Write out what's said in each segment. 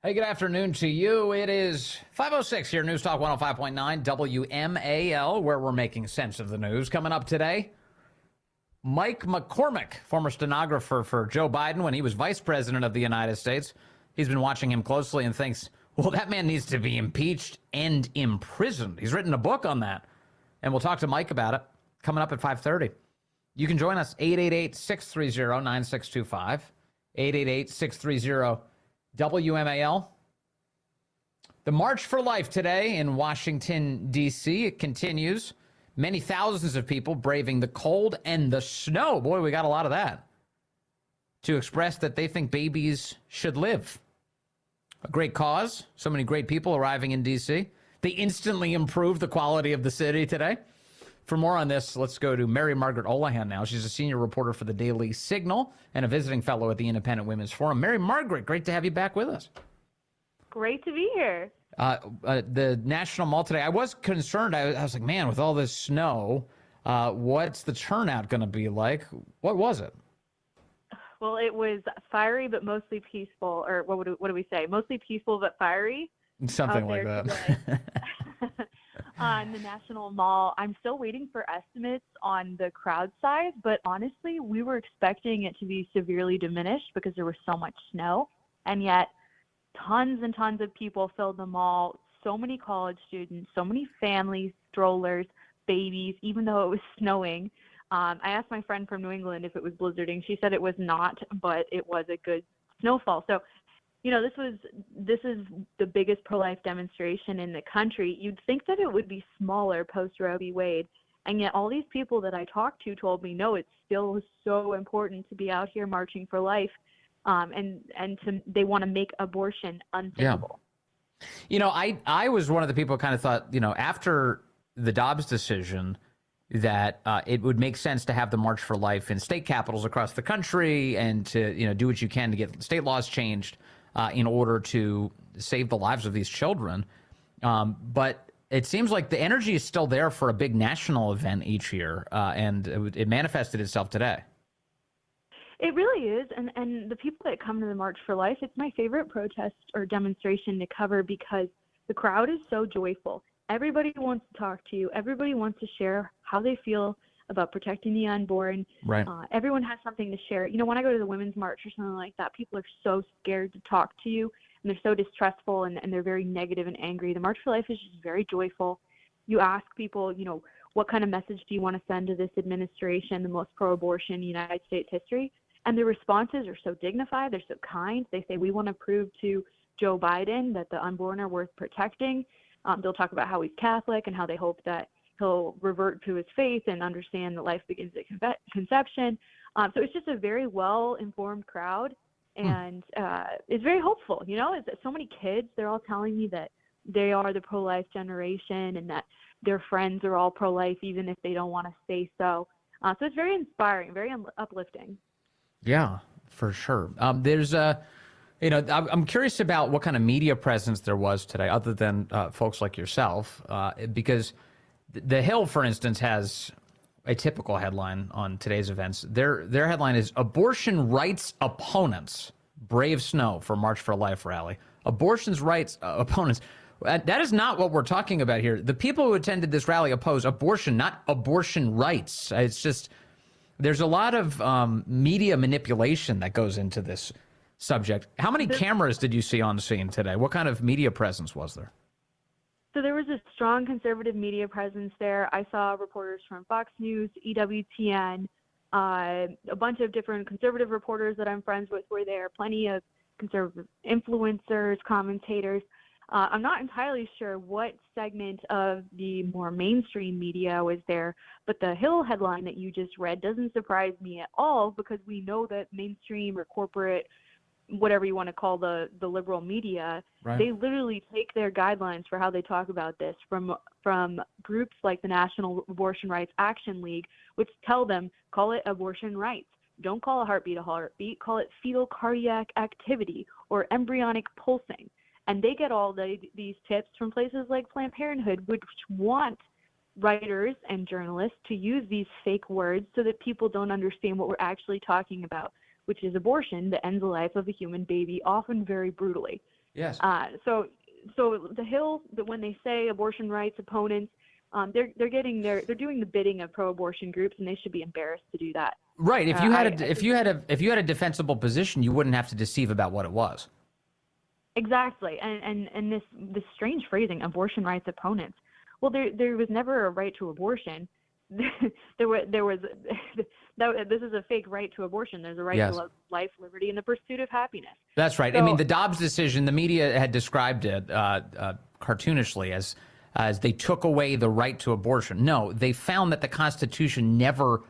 Hey, good afternoon to you. It is 5:06 here, News Talk 105.9 WMAL, where we're making sense of the news. Coming up today, Mike McCormick, former stenographer for Joe Biden when he was vice president of the United States. He's been watching him closely and thinks, well, that man needs to be impeached and imprisoned. He's written a book on that, and we'll talk to Mike about it coming up at 5:30. You can join us, 888-630-9625, 888-630-WMAL. The March for Life today in Washington, D.C. It continues. Many thousands of people braving the cold and the snow. Boy, we got a lot of that. To express that they think babies should live. A great cause. So many great people arriving in D.C. They instantly improved the quality of the city today. For more on this, let's go to Mary Margaret Olahan now. She's a senior reporter for the Daily Signal and a visiting fellow at the Independent Women's Forum. Mary Margaret, great to have you back with us. Great to be here. The National Mall today, I was concerned. I was like, man, with all this snow, what's the turnout going to be like? What was it? Well, it was fiery but mostly peaceful, or what do we say? Mostly peaceful but fiery. Something like that. On the National Mall, I'm still waiting for estimates on the crowd size, but honestly, we were expecting it to be severely diminished because there was so much snow, and yet tons and tons of people filled the mall. So many college students, so many families, strollers, babies, even though it was snowing. I asked my friend from New England if it was blizzarding. She said it was not, but it was a good snowfall. So, you know, this is the biggest pro-life demonstration in the country. You'd think that it would be smaller post Roe v. Wade, and yet all these people that I talked to told me, no, it's still so important to be out here marching for life, and they want to make abortion unthinkable. Yeah. You know, I was one of the people who kind of thought, you know, after the Dobbs decision, that it would make sense to have the March for Life in state capitals across the country and to, you know, do what you can to get state laws changed in order to save the lives of these children. But it seems like the energy is still there for a big national event each year, and it manifested itself today. It really is, and the people that come to the March for Life, it's my favorite protest or demonstration to cover because the crowd is so joyful. Everybody wants to talk to you. Everybody wants to share how they feel about protecting the unborn. Right. Everyone has something to share. You know, when I go to the Women's March or something like that, people are so scared to talk to you, and they're so distrustful, and they're very negative and angry. The March for Life is just very joyful. You ask people, you know, what kind of message do you want to send to this administration, the most pro-abortion United States history? And the responses are so dignified. They're so kind. They say, we want to prove to Joe Biden that the unborn are worth protecting. They'll talk about how he's Catholic and how they hope that he'll revert to his faith and understand that life begins at conception. So it's just a very well-informed crowd, and it's very hopeful. You know, it's so many kids, they're all telling me that they are the pro-life generation and that their friends are all pro-life, even if they don't want to say so. So it's very inspiring, very uplifting. Yeah, for sure. There's you know, I'm curious about what kind of media presence there was today, other than folks like yourself, because The Hill, for instance, has a typical headline on today's events. Their headline is "Abortion Rights Opponents Brave Snow for March for Life Rally." Abortion's rights opponents. That is not what we're talking about here. The people who attended this rally oppose abortion, not abortion rights. It's just there's a lot of media manipulation that goes into this subject. How many cameras did you see on scene today? What kind of media presence was there? So there was a strong conservative media presence there. I saw reporters from Fox News, EWTN, a bunch of different conservative reporters that I'm friends with were there, plenty of conservative influencers, commentators. I'm not entirely sure what segment of the more mainstream media was there, but the Hill headline that you just read doesn't surprise me at all because we know that mainstream or corporate, whatever you want to call the liberal media, right, they literally take their guidelines for how they talk about this from groups like the National Abortion Rights Action League, which tell them, call it abortion rights. Don't call a heartbeat, call it fetal cardiac activity or embryonic pulsing. And they get all these tips from places like Planned Parenthood, which want writers and journalists to use these fake words so that people don't understand what we're actually talking about, which is abortion that ends the life of a human baby, often very brutally. Yes. So the Hill, that when they say abortion rights opponents, they're doing the bidding of pro-abortion groups, and they should be embarrassed to do that. Right. If you had a defensible position, you wouldn't have to deceive about what it was. Exactly. And this strange phrasing, abortion rights opponents. Well, there was never a right to abortion. There was this is a fake right to abortion. There's a right Yes. to life, liberty, and the pursuit of happiness. That's right. So, I mean, the Dobbs decision, the media had described it cartoonishly as they took away the right to abortion. No, they found that the Constitution never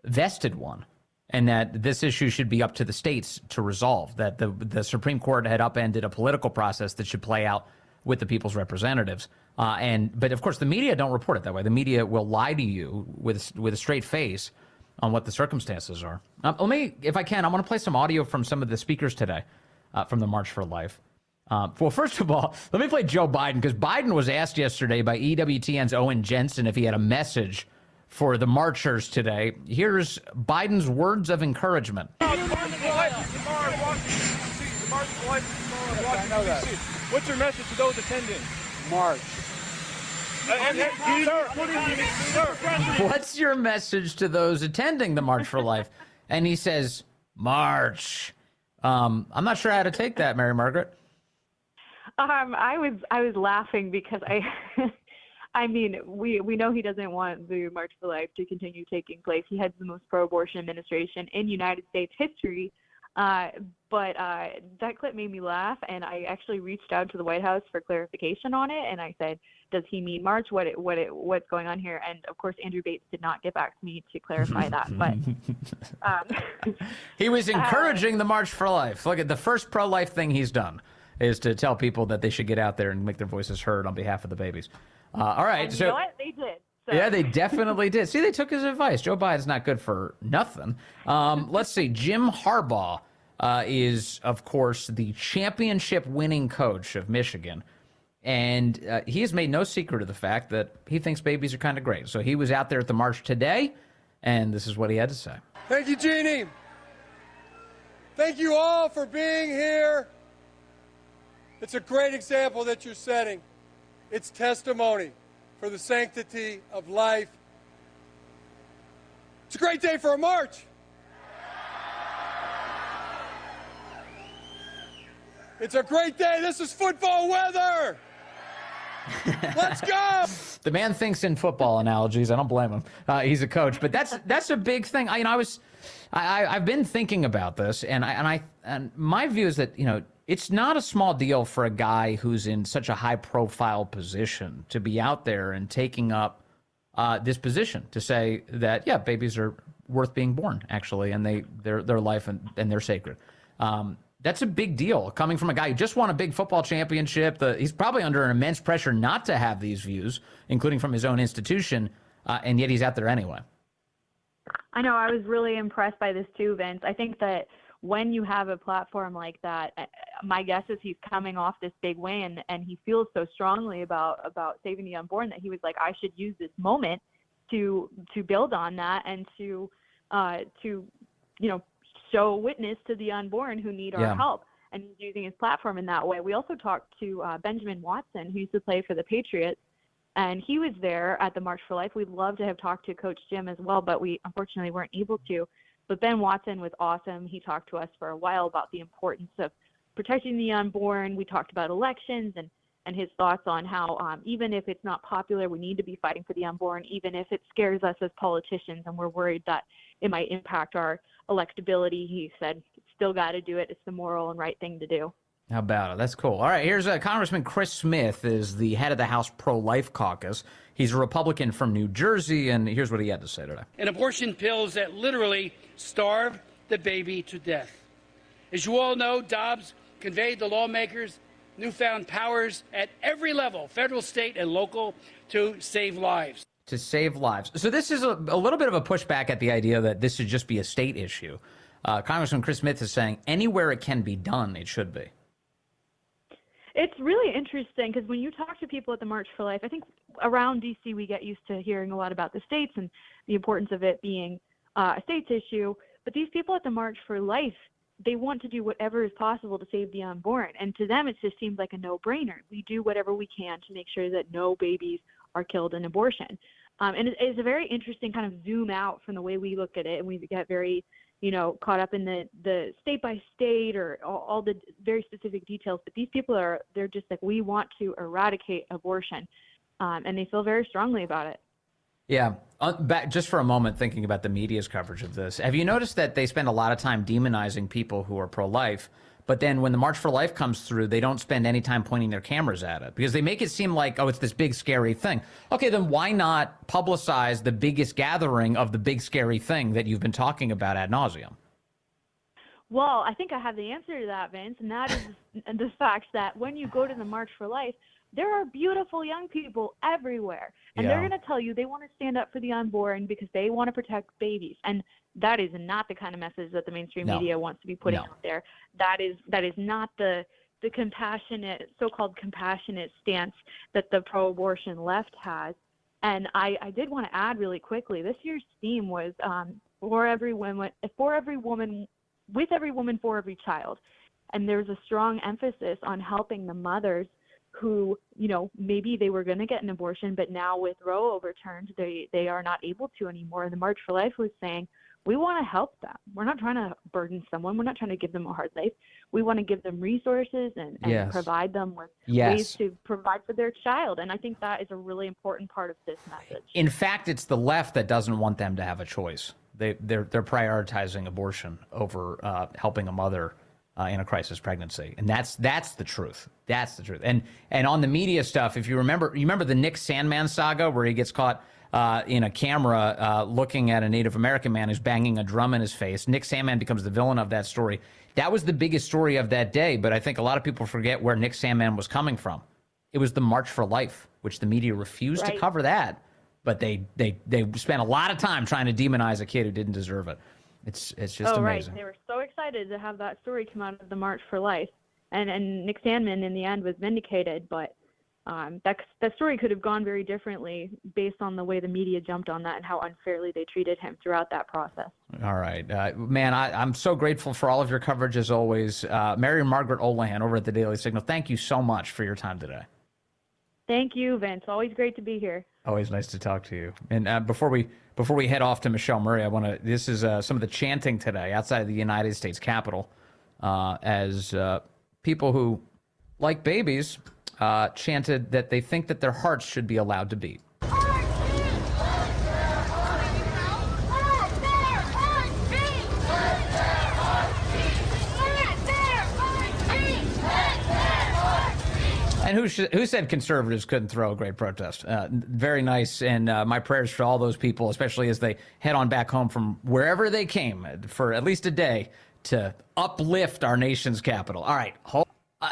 vested one, and that this issue should be up to the states to resolve, that the Supreme Court had upended a political process that should play out with the people's representatives. But of course, the media don't report it that way. The media will lie to you with a straight face on what the circumstances are. Let me, if I can, I want to play some audio from some of the speakers today from the March for Life. Well, first of all, let me play Joe Biden, because Biden was asked yesterday by EWTN's Owen Jensen if he had a message for the marchers today. Here's Biden's words of encouragement. What's your message to those attending? March. What's your message to those attending the March for Life? And he says, March. I'm not sure how to take that, Mary Margaret. I was laughing because I mean, we know he doesn't want the March for Life to continue taking place. He had the most pro-abortion administration in United States history. But that clip made me laugh, and I actually reached out to the White House for clarification on it, and I said, does he mean March? What's going on here? And of course, Andrew Bates did not get back to me to clarify that. But he was encouraging the March for Life. Look at the first pro-life thing he's done is to tell people that they should get out there and make their voices heard on behalf of the babies. All right. You know what? They did. So. Yeah, they definitely did. See, they took his advice. Joe Biden's not good for nothing. Let's see. Jim Harbaugh is, of course, the championship-winning coach of Michigan. And he has made no secret of the fact that he thinks babies are kind of great. So he was out there at the march today, and this is what he had to say. Thank you, Jeannie. Thank you all for being here. It's a great example that you're setting. It's testimony for the sanctity of life. It's a great day for a march. It's a great day. This is football weather. Let's go. The man thinks in football analogies. I don't blame him. He's a coach, but that's a big thing. I've been thinking about this, and my view is that it's not a small deal for a guy who's in such a high-profile position to be out there and taking up this position to say that babies are worth being born, actually, and their life and they're sacred. That's a big deal coming from a guy who just won a big football championship. He's probably under an immense pressure not to have these views, including from his own institution, and yet he's out there anyway. I know. I was really impressed by this too, Vince. I think that when you have a platform like that, my guess is he's coming off this big win, and he feels so strongly about saving the unborn that he was like, I should use this moment to build on that and to show witness to the unborn who need our help. And he's using his platform in that way. We also talked to Benjamin Watson, who used to play for the Patriots, and he was there at the March for Life. We'd love to have talked to Coach Jim as well, but we unfortunately weren't able to. But Ben Watson was awesome. He talked to us for a while about the importance of protecting the unborn. We talked about elections and his thoughts on how even if it's not popular, we need to be fighting for the unborn, even if it scares us as politicians and we're worried that it might impact our electability. He said, still got to do it. It's the moral and right thing to do. How about it? That's cool. All right, here's Congressman Chris Smith is the head of the House Pro-Life Caucus. He's a Republican from New Jersey, and here's what he had to say today. And abortion pills that literally starve the baby to death. As you all know, Dobbs conveyed the lawmakers newfound powers at every level, federal, state, and local, to save lives. To save lives. So this is a little bit of a pushback at the idea that this should just be a state issue. Congressman Chris Smith is saying anywhere it can be done, it should be. It's really interesting because when you talk to people at the March for Life, I think around D.C. we get used to hearing a lot about the states and the importance of it being a states issue. But these people at the March for Life, they want to do whatever is possible to save the unborn. And to them, it just seems like a no-brainer. We do whatever we can to make sure that no babies are killed in abortion. And it's a very interesting kind of zoom out from the way we look at it. And we get very, caught up in the state by state or all the very specific details. But these people they're just like, we want to eradicate abortion. And they feel very strongly about it. Yeah. Back just for a moment, thinking about the media's coverage of this, have you noticed that they spend a lot of time demonizing people who are pro-life, but then when the March for Life comes through, they don't spend any time pointing their cameras at it because they make it seem like, oh, it's this big, scary thing. Okay, then why not publicize the biggest gathering of the big, scary thing that you've been talking about ad nauseum? Well, I think I have the answer to that, Vince, and that is the fact that when you go to the March for Life, there are beautiful young people everywhere, and they're going to tell you they want to stand up for the unborn because they want to protect babies. And that is not the kind of message that the mainstream media wants to be putting out there. That is not the compassionate, so-called compassionate stance that the pro-abortion left has. And I did want to add really quickly, this year's theme was for every woman, for every woman, with every woman, for every child. And there's a strong emphasis on helping the mothers who, maybe they were going to get an abortion, but now with Roe overturned, they are not able to anymore. And the March for Life was saying, we want to help them. We're not trying to burden someone. We're not trying to give them a hard life. We want to give them resources and provide them with ways to provide for their child. And I think that is a really important part of this message. In fact, it's the left that doesn't want them to have a choice. They're prioritizing abortion over helping a mother in a crisis pregnancy. And that's the truth. That's the truth. And on the media stuff, if you remember the Nick Sandmann saga where he gets caught in a camera looking at a Native American man who's banging a drum in his face. Nick Sandmann becomes the villain of that story. That was the biggest story of that day, but I think a lot of people forget where Nick Sandmann was coming from. It was the March for Life, which the media refused to cover that, but they spent a lot of time trying to demonize a kid who didn't deserve it. It's just amazing. Right. They were so excited to have that story come out of the March for Life. And Nick Sandmann, in the end, was vindicated, but that story could have gone very differently based on the way the media jumped on that and how unfairly they treated him throughout that process. All right. Man, I'm so grateful for all of your coverage as always. Mary Margaret Olahan over at the Daily Signal, thank you so much for your time today. Thank you, Vince. Always great to be here. Always nice to talk to you. And before we head off to Michelle Murray, this is some of the chanting today outside of the United States Capitol as people who like babies chanted that they think that their hearts should be allowed to beat. And who said conservatives couldn't throw a great protest? Very nice, and my prayers for all those people, especially as they head on back home from wherever they came for at least a day to uplift our nation's capital. All right,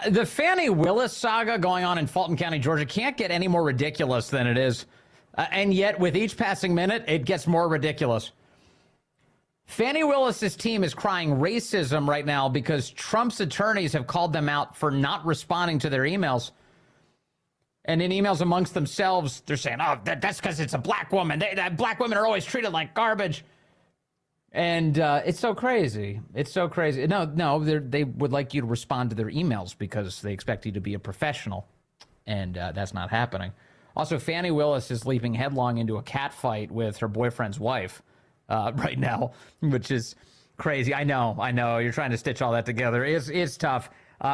the Fani Willis saga going on in Fulton County, Georgia, can't get any more ridiculous than it is, and yet with each passing minute, it gets more ridiculous. Fani Willis's team is crying racism right now because Trump's attorneys have called them out for not responding to their emails. And in emails amongst themselves, they're saying, oh, that's because it's a black woman. Black women are always treated like garbage. And it's so crazy. It's so crazy. No, they would like you to respond to their emails because they expect you to be a professional. And that's not happening. Also, Fani Willis is leaping headlong into a cat fight with her boyfriend's wife right now, which is crazy. I know. You're trying to stitch all that together. It's tough.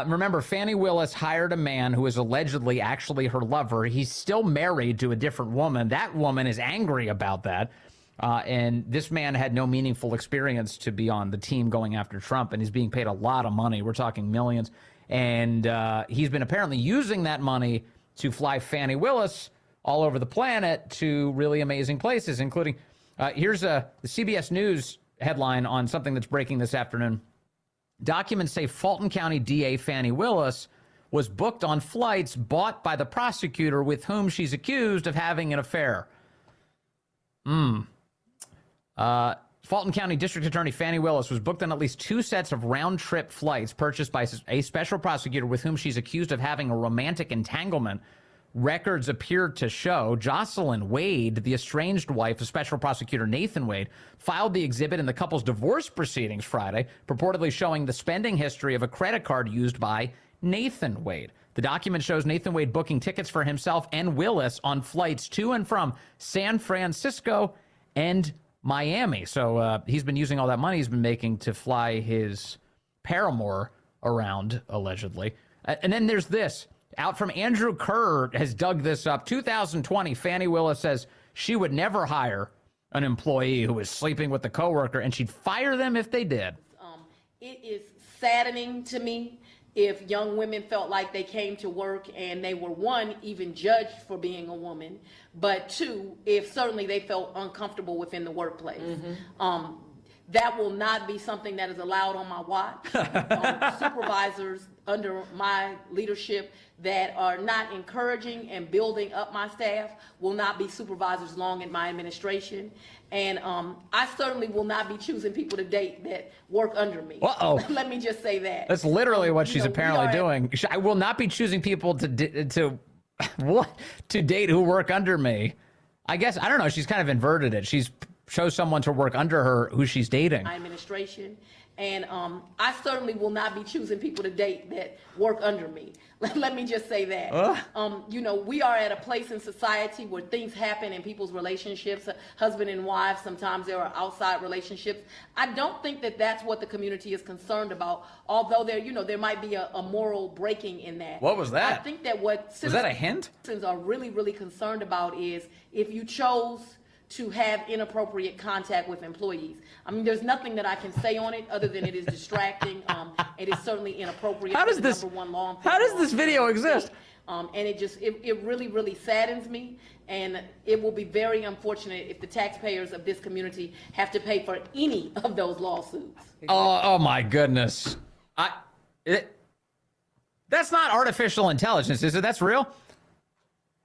Remember, Fani Willis hired a man who is allegedly actually her lover. He's still married to a different woman. That woman is angry about that. And this man had no meaningful experience to be on the team going after Trump, and he's being paid a lot of money. We're talking millions. And he's been apparently using that money to fly Fani Willis all over the planet to really amazing places, including here's the CBS News headline on something that's breaking this afternoon. Documents say Fulton County DA Fani Willis was booked on flights bought by the prosecutor with whom she's accused of having an affair. Fulton County District Attorney Fani Willis was booked on at least 2 sets of round-trip flights purchased by a special prosecutor with whom she's accused of having a romantic entanglement records appear to show, Jocelyn Wade, the estranged wife of Special Prosecutor Nathan Wade, filed the exhibit in the couple's divorce proceedings Friday, purportedly showing the spending history of a credit card used by Nathan Wade. The document shows Nathan Wade booking tickets for himself and Willis on flights to and from San Francisco and Miami. So he's been using all that money he's been making to fly his paramour around, allegedly. And then there's this. Out from Andrew Kerr has dug this up. 2020, Fannie Willis says she would never hire an employee who was sleeping with the coworker, and she'd fire them if they did. It is saddening to me if young women felt like they came to work and they were, one, even judged for being a woman, but two, if certainly they felt uncomfortable within the workplace. That will not be something that is allowed on my watch. Supervisors under my leadership that are not encouraging and building up my staff will not be supervisors long in my administration. And I certainly will not be choosing people to date that work under me. Uh-oh. Let me just say that. That's literally what she's apparently doing. I will not be choosing people to what to date who work under me. I guess, I don't know, she's kind of inverted it. She's chose someone to work under her who she's dating. My administration. And I certainly will not be choosing people to date that work under me. Let me just say that. You know, we are at a place in society where things happen in people's relationships, husband and wife. Sometimes there are outside relationships. I don't think that that's what the community is concerned about, although there, you know, there might be a moral breaking in that. What was that? I think that what was that a hint? Citizens are really, really concerned about is if you chose to have inappropriate contact with employees. I mean, there's nothing that I can say on it other than it is distracting. It is certainly inappropriate. How does this video exist? And it really, really saddens me. And it will be very unfortunate if the taxpayers of this community have to pay for any of those lawsuits. Oh my goodness. That's not artificial intelligence, is it? That's real?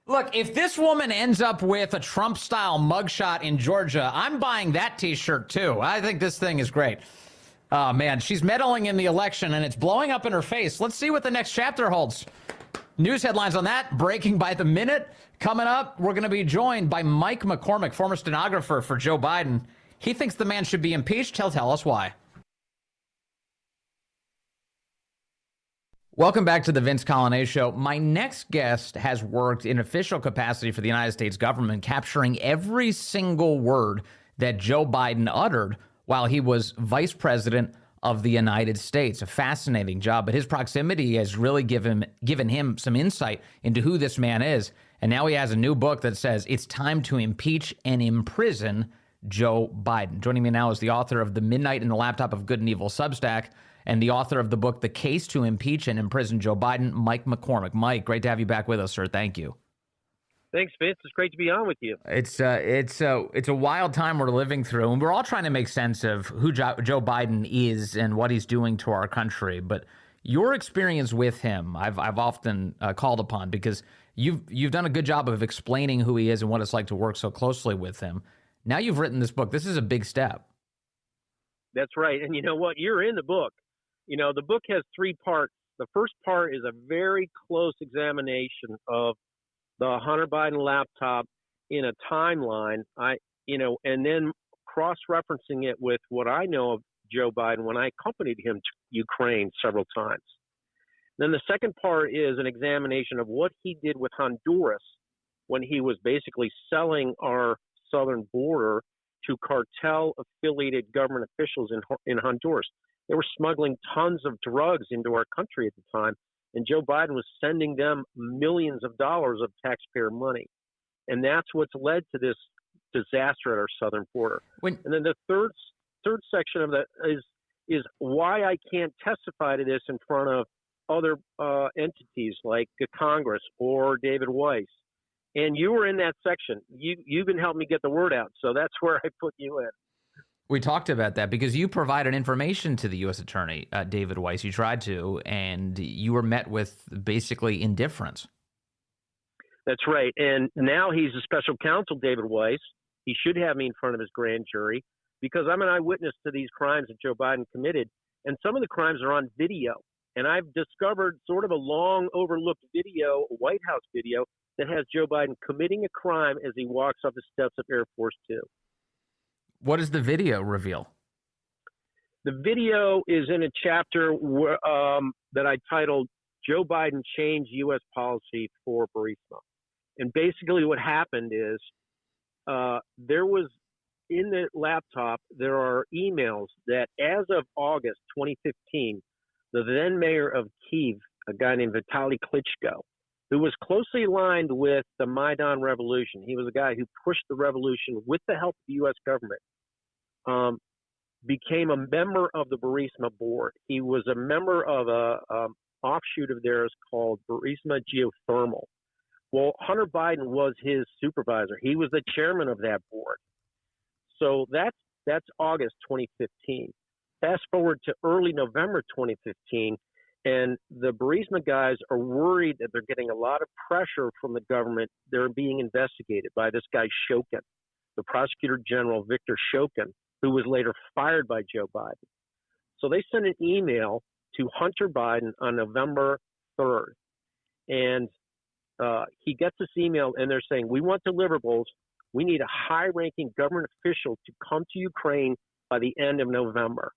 Look, if this woman ends up with a Trump-style mugshot in Georgia, I'm buying that T-shirt too. I think this thing is great. Oh, man, she's meddling in the election, and it's blowing up in her face. Let's see what the next chapter holds. News headlines on that, breaking by the minute. Coming up, we're going to be joined by Mike McCormick, former stenographer for Joe Biden. He thinks the man should be impeached. He'll tell us why. Welcome back to the Vince Coglianese Show. My next guest has worked in official capacity for the United States government, capturing every single word that Joe Biden uttered while he was vice president of the United States. A fascinating job, but his proximity has really given him some insight into who this man is. And now he has a new book that says it's time to impeach and imprison Joe Biden. Joining me now is the author of The Midnight in the Laptop of Good and Evil Substack, and the author of the book, The Case to Impeach and Imprison Joe Biden, Mike McCormick. Mike, great to have you back with us, sir. Thank you. Thanks, Vince. It's great to be on with you. It's a wild time we're living through, and we're all trying to make sense of who Joe Biden is and what he's doing to our country. But your experience with him, I've often called upon because you've done a good job of explaining who he is and what it's like to work so closely with him. Now you've written this book. This is a big step. That's right. And you know what? You're in the book. You know, the book has three parts. The first part is a very close examination of the Hunter Biden laptop in a timeline. And then cross-referencing it with what I know of Joe Biden when I accompanied him to Ukraine several times. Then the second part is an examination of what he did with Honduras when he was basically selling our southern border to cartel-affiliated government officials in Honduras. They were smuggling tons of drugs into our country at the time, and Joe Biden was sending them millions of dollars of taxpayer money. And that's what's led to this disaster at our southern border. And then the third section of that is why I can't testify to this in front of other entities like the Congress or David Weiss. And you were in that section. You've been helping me get the word out, so that's where I put you in. We talked about that because you provided information to the U.S. Attorney, David Weiss. You tried to, and you were met with basically indifference. That's right. And now he's a special counsel, David Weiss. He should have me in front of his grand jury because I'm an eyewitness to these crimes that Joe Biden committed. And some of the crimes are on video. And I've discovered sort of a long overlooked video, a White House video, that has Joe Biden committing a crime as he walks up the steps of Air Force Two. What does the video reveal? The video is in a chapter that I titled Joe Biden Changed U.S. Policy for Burisma. And basically what happened is there was, in the laptop, there are emails that as of August 2015, the then mayor of Kyiv, a guy named Vitaly Klitschko, who was closely aligned with the Maidan Revolution. He was a guy who pushed the revolution with the help of the U.S. government, became a member of the Burisma board. He was a member of a offshoot of theirs called Burisma Geothermal. Well, Hunter Biden was his supervisor. He was the chairman of that board. So that's August 2015. Fast forward to early November 2015, and the Burisma guys are worried that they're getting a lot of pressure from the government. They're being investigated by this guy Shokin, the prosecutor general Victor Shokin, who was later fired by Joe Biden. So they sent an email to Hunter Biden on November 3rd, and he gets this email, and they're saying, we want deliverables. We need a high-ranking government official to come to Ukraine by the end of November.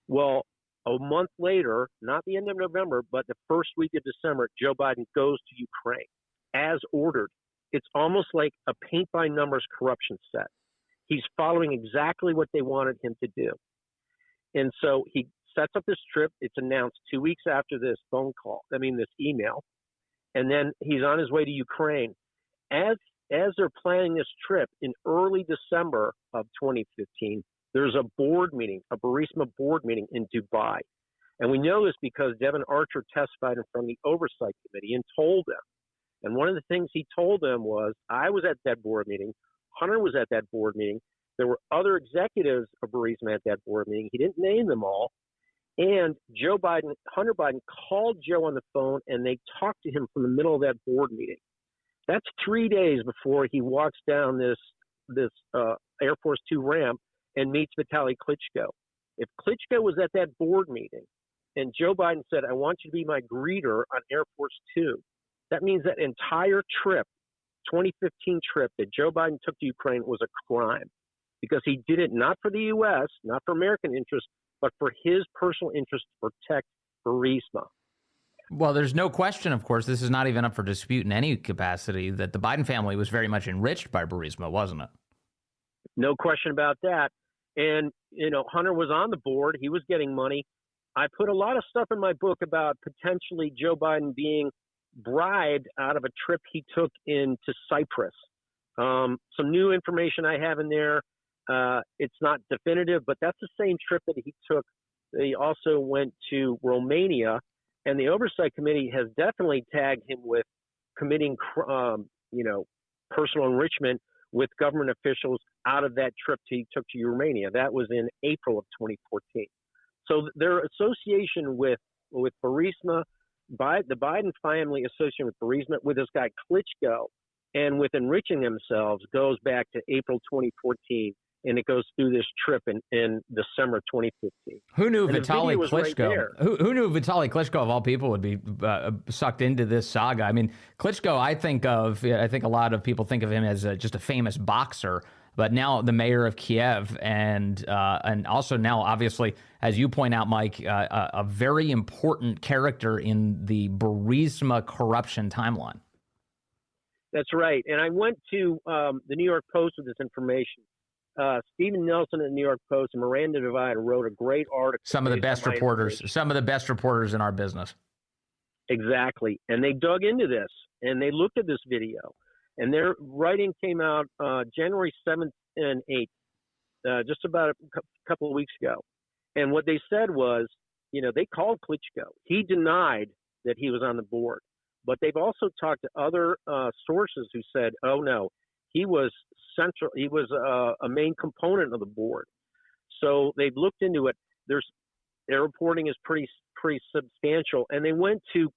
Well, a month later, not the end of November, but the first week of December, Joe Biden goes to Ukraine as ordered. It's almost like a paint-by-numbers corruption set. He's following exactly what they wanted him to do. And so he sets up this trip. It's announced 2 weeks after this this email. And then he's on his way to Ukraine. As they're planning this trip in early December of 2015, there's a board meeting, a Burisma board meeting in Dubai. And we know this because Devin Archer testified in front of the Oversight Committee and told them. And one of the things he told them was, I was at that board meeting. Hunter was at that board meeting. There were other executives of Burisma at that board meeting. He didn't name them all. And Hunter Biden called Joe on the phone, and they talked to him from the middle of that board meeting. That's 3 days before he walks down this Air Force Two ramp and meets Vitaly Klitschko. If Klitschko was at that board meeting and Joe Biden said, I want you to be my greeter on Air Force Two, that means that entire trip, 2015 trip that Joe Biden took to Ukraine, was a crime because he did it not for the U.S., not for American interests, but for his personal interest to protect Burisma. Well, there's no question, of course, this is not even up for dispute in any capacity, that the Biden family was very much enriched by Burisma, wasn't it? No question about that. And, Hunter was on the board. He was getting money. I put a lot of stuff in my book about potentially Joe Biden being bribed out of a trip he took into Cyprus. Some new information I have in there. It's not definitive, but that's the same trip that he took. He also went to Romania, and the Oversight Committee has definitely tagged him with committing, personal enrichment with government officials out of that trip he took to Romania. That was in April of 2014. So their association with Burisma, the Biden family association with Burisma, with this guy Klitschko, and with enriching themselves goes back to April 2014. And it goes through this trip in December 2015. Who knew Vitaly Klitschko? Right who knew Vitaly Klitschko of all people would be sucked into this saga? I mean, Klitschko, I think a lot of people think of him as just a famous boxer, but now the mayor of Kiev, and also now, obviously, as you point out, Mike, a very important character in the Burisma corruption timeline. That's right. And I went to the New York Post with this information. Stephen Nelson at the New York Post and Miranda Devine wrote a great article. Some of the best reporters in our business. Exactly. And they dug into this and they looked at this video, and their writing came out January 7th and 8th, just about a couple of weeks ago. And what they said was, they called Klitschko. He denied that he was on the board, but they've also talked to other sources who said, oh no, he was central. He was a main component of the board. So they've looked into it. Their reporting is pretty substantial. And they went to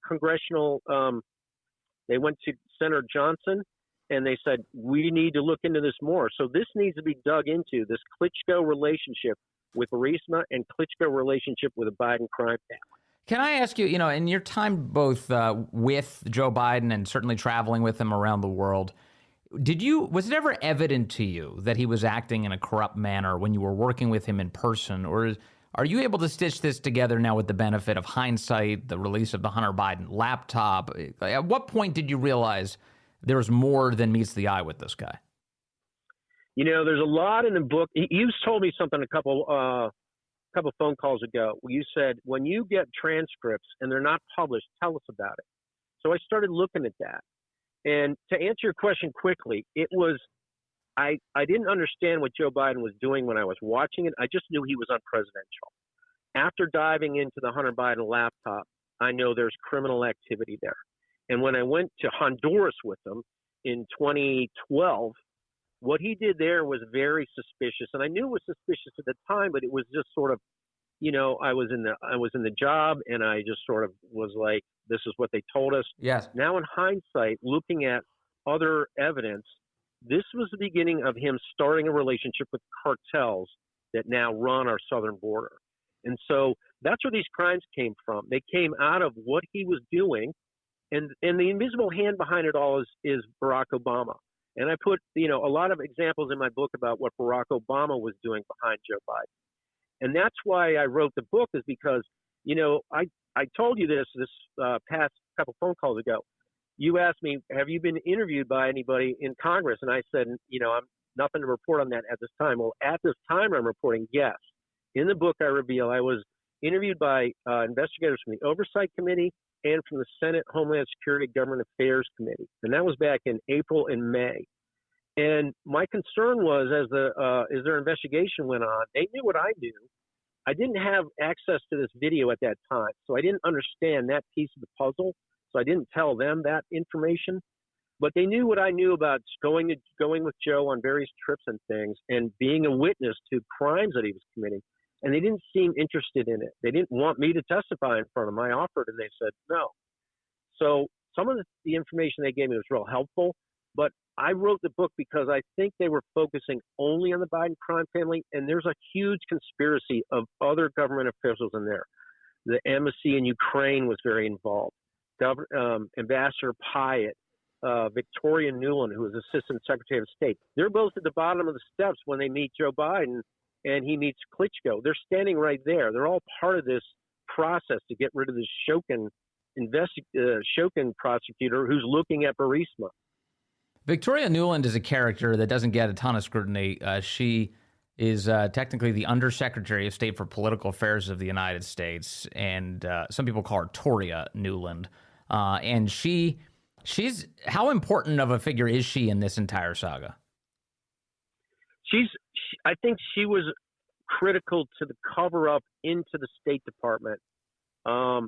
they went to Senator Johnson, and they said, we need to look into this more. So this needs to be dug into, this Klitschko relationship with Burisma and Klitschko relationship with the Biden crime family. Can I ask you, in your time both with Joe Biden and certainly traveling with him around the world, was it ever evident to you that he was acting in a corrupt manner when you were working with him in person? Or are you able to stitch this together now with the benefit of hindsight, the release of the Hunter Biden laptop? At what point did you realize there was more than meets the eye with this guy? There's a lot in the book. You told me something a couple phone calls ago. You said, when you get transcripts and they're not published, tell us about it. So I started looking at that. And to answer your question quickly, it was, I didn't understand what Joe Biden was doing when I was watching it. I just knew he was unpresidential. After diving into the Hunter Biden laptop, I know there's criminal activity there. And when I went to Honduras with him in 2012, what he did there was very suspicious. And I knew it was suspicious at the time, but it was just sort of, I was in the job, and I just sort of was like, this is what they told us. Yes. Now in hindsight, looking at other evidence, this was the beginning of him starting a relationship with cartels that now run our southern border. And so that's where these crimes came from. They came out of what he was doing, and the invisible hand behind it all is Barack Obama. And I put, a lot of examples in my book about what Barack Obama was doing behind Joe Biden. And that's why I wrote the book, is because, I told you this past couple phone calls ago. You asked me, have you been interviewed by anybody in Congress? And I said, I'm nothing to report on that at this time. Well, at this time, I'm reporting yes. In the book, I reveal I was interviewed by investigators from the Oversight Committee and from the Senate Homeland Security Government Affairs Committee. And that was back in April and May. And my concern was, as their investigation went on, they knew what I knew. I didn't have access to this video at that time, so I didn't understand that piece of the puzzle. So I didn't tell them that information. But they knew what I knew about going with Joe on various trips and things, and being a witness to crimes that he was committing. And they didn't seem interested in it. They didn't want me to testify in front of them. I offered, and they said no. So some of the information they gave me was real helpful. But I wrote the book because I think they were focusing only on the Biden crime family, and there's a huge conspiracy of other government officials in there. The embassy in Ukraine was very involved. Ambassador Pyatt, Victoria Nuland, who was Assistant Secretary of State. They're both at the bottom of the steps when they meet Joe Biden and he meets Klitschko. They're standing right there. They're all part of this process to get rid of this Shokin prosecutor who's looking at Burisma. Victoria Nuland is a character that doesn't get a ton of scrutiny. She is technically the Undersecretary of State for Political Affairs of the United States, and some people call her Toria Nuland. And she's how important of a figure is she in this entire saga? I think she was critical to the cover up into the State Department. I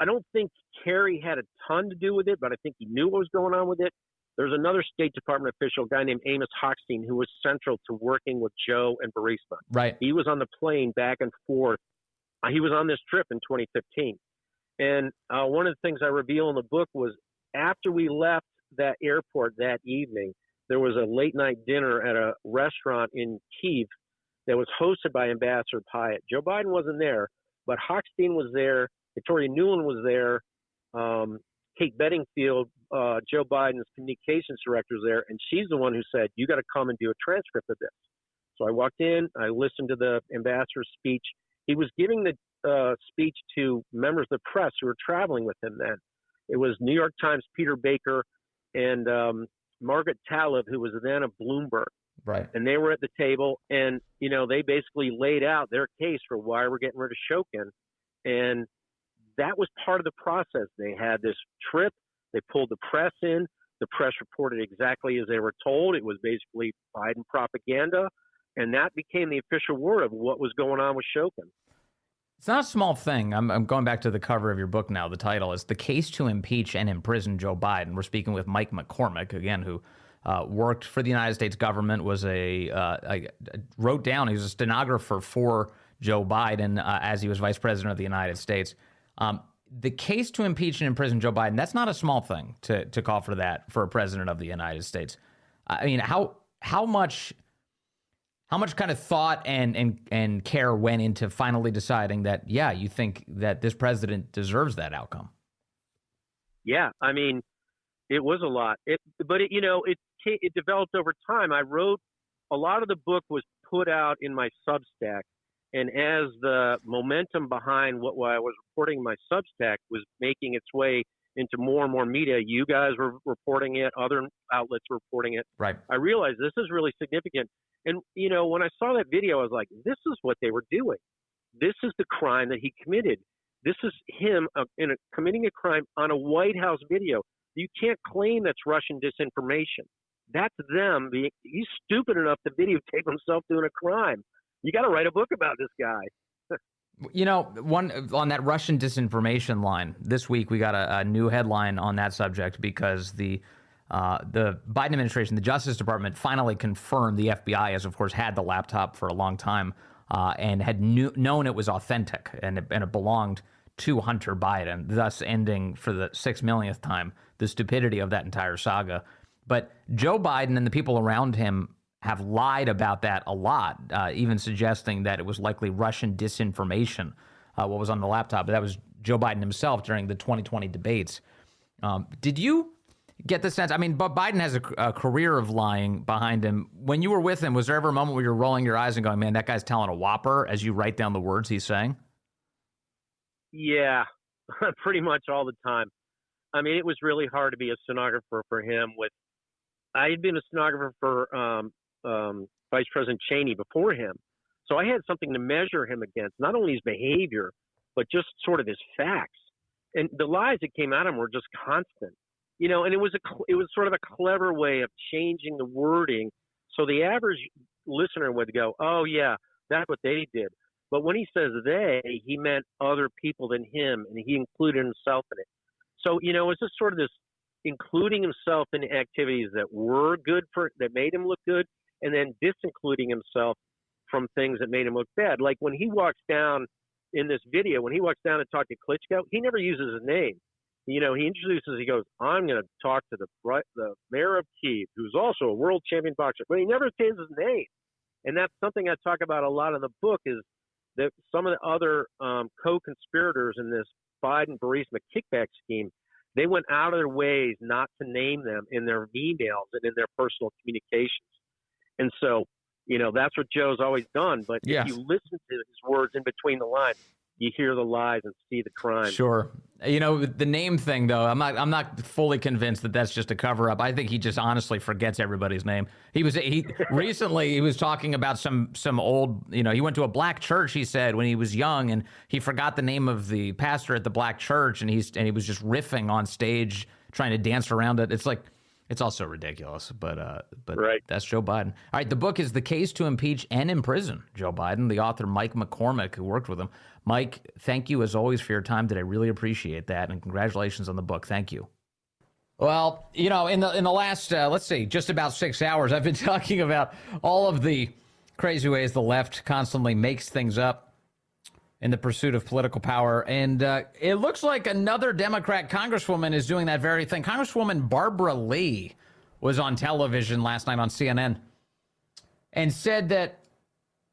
don't think Kerry had a ton to do with it, but I think he knew what was going on with it. There's another State Department official, a guy named Amos Hochstein, who was central to working with Joe and Burisma. Right. He was on the plane back and forth. He was on this trip in 2015. And one of the things I reveal in the book was, after we left that airport that evening, there was a late night dinner at a restaurant in Kyiv that was hosted by Ambassador Pyatt. Joe Biden wasn't there, but Hochstein was there. Victoria Nuland was there. Kate Bedingfield, Joe Biden's communications director, is there, and she's the one who said, you got to come and do a transcript of this. So I walked in, I listened to the ambassador's speech. He was giving the speech to members of the press who were traveling with him then. It was New York Times' Peter Baker and Margaret Talib, who was then of Bloomberg. Right. And they were at the table, and, they basically laid out their case for why we're getting rid of Shokin. And that was part of the process. They had this trip. They pulled the press in. The press reported exactly as they were told. It was basically Biden propaganda. And that became the official word of what was going on with Shokin. It's not a small thing. I'm going back to the cover of your book now. The title is The Case to Impeach and Imprison Joe Biden. We're speaking with Mike McCormick, again, who worked for the United States government, I wrote down, he was a stenographer for Joe Biden as he was vice president of the United States. The case to impeach and imprison Joe Biden, that's not a small thing to call for that for a president of the United States. I mean, how much How much kind of thought and care went into finally deciding that, yeah, you think that this president deserves that outcome? Yeah, I mean, it was a lot. It developed over time. I wrote a lot of the book was put out in my Substack, and as the momentum behind what I was reporting in my Substack was making its way into more and more media, you guys were reporting it, other outlets were reporting it. Right. I realized this is really significant. And, when I saw that video, I was like, this is what they were doing. This is the crime that he committed. This is him committing a crime on a White House video. You can't claim that's Russian disinformation. That's them. He's stupid enough to videotape himself doing a crime. You got to write a book about this guy. One on that Russian disinformation line this week, we got a new headline on that subject because the Biden administration, the Justice Department, finally confirmed the FBI has, of course, had the laptop for a long time and had known it was authentic and it belonged to Hunter Biden, thus ending for the 6 millionth time the stupidity of that entire saga. But Joe Biden and the people around him have lied about that a lot, even suggesting that it was likely Russian disinformation, what was on the laptop. But that was Joe Biden himself during the 2020 debates. Did you get the sense? I mean, but Biden has a career of lying behind him. When you were with him, was there ever a moment where you're rolling your eyes and going, man, that guy's telling a whopper as you write down the words he's saying? Yeah, pretty much all the time. I mean, it was really hard to be a stenographer for him. I had been a stenographer for Vice President Cheney before him. So I had something to measure him against, not only his behavior, but just sort of his facts. And the lies that came out of him were just constant. And it was sort of a clever way of changing the wording. So the average listener would go, oh, yeah, that's what they did. But when he says they, he meant other people than him, and he included himself in it. So, it's just sort of this including himself in activities that were good that made him look good, and then disincluding himself from things that made him look bad. Like when he walks down in this video, when he walks down to talk to Klitschko, he never uses his name. He introduces, he goes, I'm going to talk to the mayor of Kyiv, who's also a world champion boxer. But he never says his name. And that's something I talk about a lot in the book is that some of the other co-conspirators in this Biden-Burisma kickback scheme, they went out of their ways not to name them in their emails and in their personal communications. And so, that's what Joe's always done. But yes, if you listen to his words in between the lines, you hear the lies and see the crime. Sure. The name thing, though, I'm not fully convinced that that's just a cover up. I think he just honestly forgets everybody's name. Recently he was talking about some old, he went to a black church, he said, when he was young, and he forgot the name of the pastor at the black church, and he was just riffing on stage, trying to dance around it. It's like, it's also ridiculous, but right. That's Joe Biden. All right, the book is The Case to Impeach and Imprison Joe Biden. The author, Mike McCormick, who worked with him. Mike, thank you as always for your time today. I really appreciate that, and congratulations on the book. Thank you. Well, in the last, let's see, just about 6 hours, I've been talking about all of the crazy ways the left constantly makes things up in the pursuit of political power. And it looks like another Democrat congresswoman is doing that very thing. Congresswoman Barbara Lee was on television last night on CNN and said that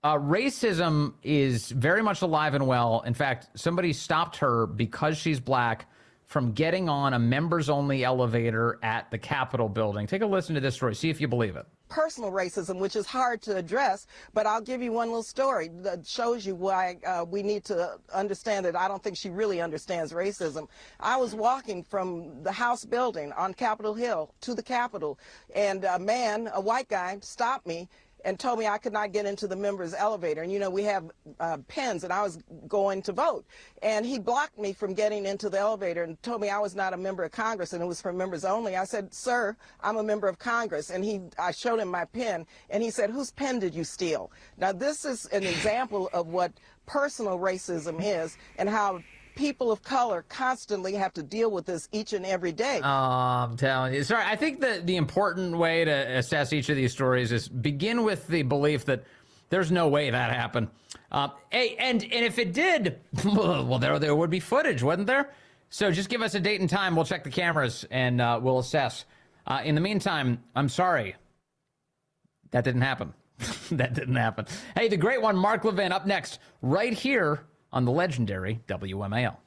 racism is very much alive and well. In fact, somebody stopped her because she's black from getting on a members-only elevator at the Capitol building. Take a listen to this story. See if you believe it. Personal racism, which is hard to address, but I'll give you one little story that shows you why we need to understand it. I don't think she really understands racism. I was walking from the House building on Capitol Hill to the Capitol, and a white guy, stopped me and told me I could not get into the members elevator. And we have pens, and I was going to vote. And he blocked me from getting into the elevator and told me I was not a member of Congress and it was for members only. I said, sir, I'm a member of Congress. And I showed him my pen, and he said, whose pen did you steal? Now, this is an example of what personal racism is and how people of color constantly have to deal with this each and every day. I'm telling you. Sorry, I think the important way to assess each of these stories is begin with the belief that there's no way that happened. And if it did, well, there would be footage, wouldn't there? So just give us a date and time. We'll check the cameras and we'll assess. In the meantime, I'm sorry. That didn't happen. That didn't happen. Hey, the great one, Mark Levin, up next, right here on the legendary WMAL.